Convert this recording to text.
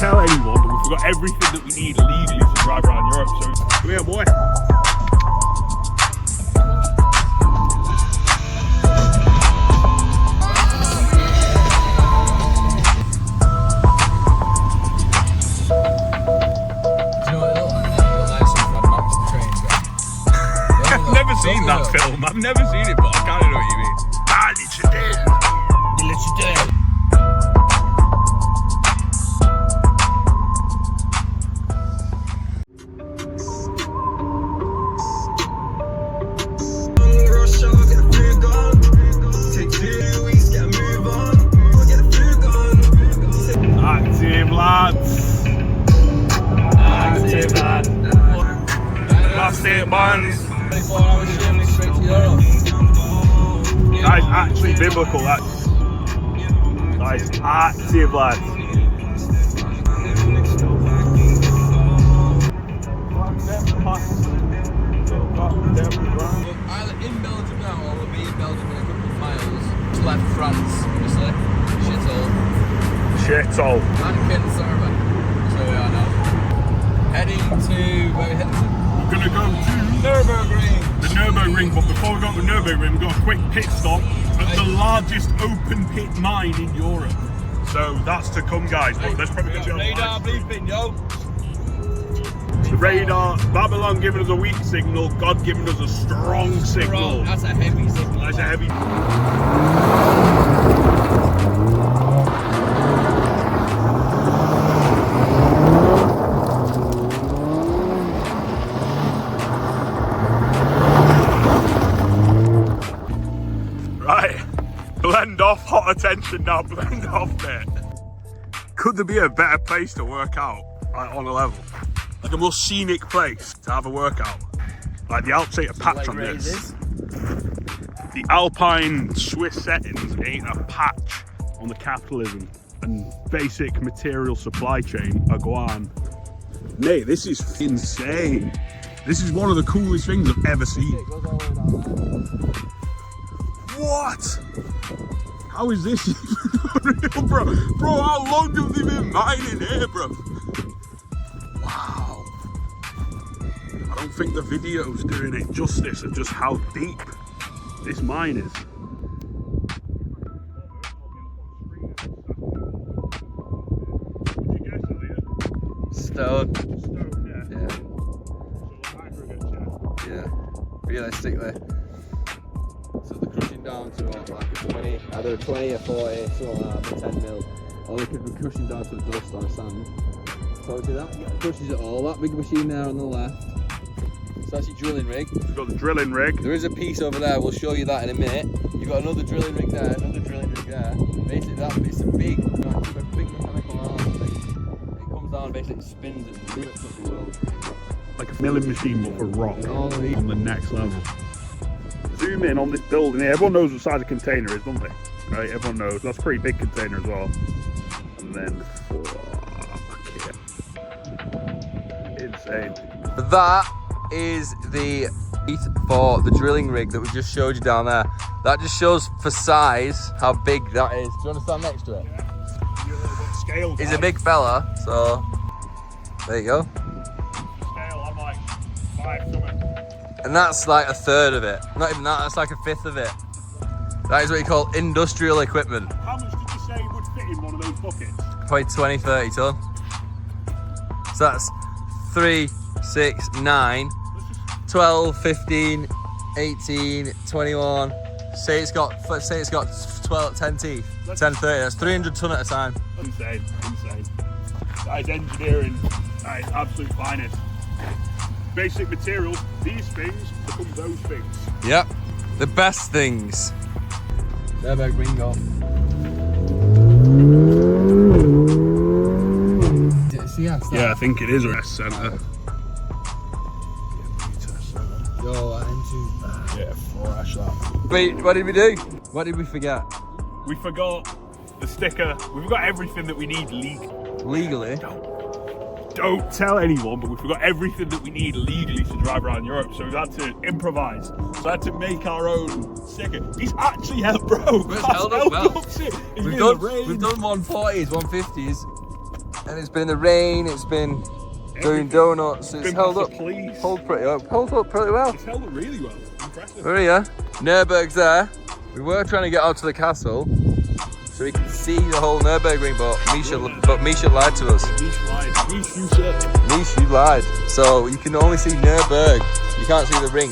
tell anyone, but we've got everything that we need legally to drive around Europe. So come here, boy. Seen that film. I've never seen it, but I kind of know what you mean. Ah, LeShuttle. Active lads. Active lads. Plastic bands. 24-hour shift straight to Europe. That is actually biblical. That is active, lads. Either in Belgium now or we'll be in Belgium in a couple of miles. Just left France, obviously. Shithole. And Kinshasa. So we are now. Heading to, where are we heading to? We're going to go to Nürburgring. the Nürburgring, but before we go to the Nürburgring, we've got a quick pit stop at the largest open pit mine in Europe. So that's to come, guys. But let's probably get Radar bleeping, yo. the radar. Babylon giving us a weak signal. God giving us a strong signal. That's a heavy signal. That's a heavy. Blend off, hot attention now, blend off, mate. Could there be a better place to work out, like on a level? Like a more scenic place to have a workout? Like the Alps ain't a patch on this. The Alpine Swiss settings ain't a patch on the capitalism and basic material supply chain of Guan. Mate, this is insane. This is one of the coolest things I've ever seen. What? How is this even real, bro? Bro, how long have they been mining here, bro? Wow. I don't think the video's doing it justice of just how deep this mine is. Stone. Stone, yeah. Yeah. So aggregate, yeah. Yeah. Realistically. So they're crushing down to like a 20, either a 20 or 40, something like that, 10 mil. Or they could be crushing down to the dust or sand. So see that? Crushes it all. That big machine there on the left. So that's your drilling rig. We've got the drilling rig. There is a piece over there, we'll show you that in a minute. You've got another drilling rig there, another drilling rig there. Basically that it's a big mechanical arm thing. It comes down and basically spins it and lifts up the world. Like a milling machine but for rock on the next level. Zoom in on this building here. Everyone knows what size a container is, don't they? Right, everyone knows. That's a pretty big container as well. And then, fuck it. Insane. That is the for the drilling rig that we just showed you down there. That just shows for size how big that is. Do you understand next to it? Yeah. You're a little bit scale. He's a big fella, so there you go. Scale, I'm like 5 something. And that's like a third of it. Not even that, that's like a fifth of it. That is what you call industrial equipment. How much did you say would fit in one of those buckets? Probably 20, 30 ton. So that's 3, 6, 9, 12, 15, 18, 21. Say it's got 12, 10 teeth. 10, 30, that's 300 ton at a time. Insane, insane. That is engineering, that is absolute finest. Basic materials, these things become those things. Yep, the best things. Nürburgring off. Yeah, I think it is a rest centre. Yo, Yeah, fresh that. wait, what did we do? What did we forget? We forgot the sticker. We've got everything that we need Legally? Don't tell anyone, but we forgot everything that we need legally to drive around Europe. So we had to improvise. So I had to make our own sticker. He's actually held, bro. We've held up well. We've We've done 140s, 150s. And it's been in the rain, it's been doing donuts, it's held up, held up pretty well. It's held up really well. Impressive. Where are you? Nürburg's there. We were trying to get out to the castle so we can see the whole Nürburgring, but Misha lied to us. Misha, you said. Misha, you lied. So you can only see Nürburg. You can't see the ring.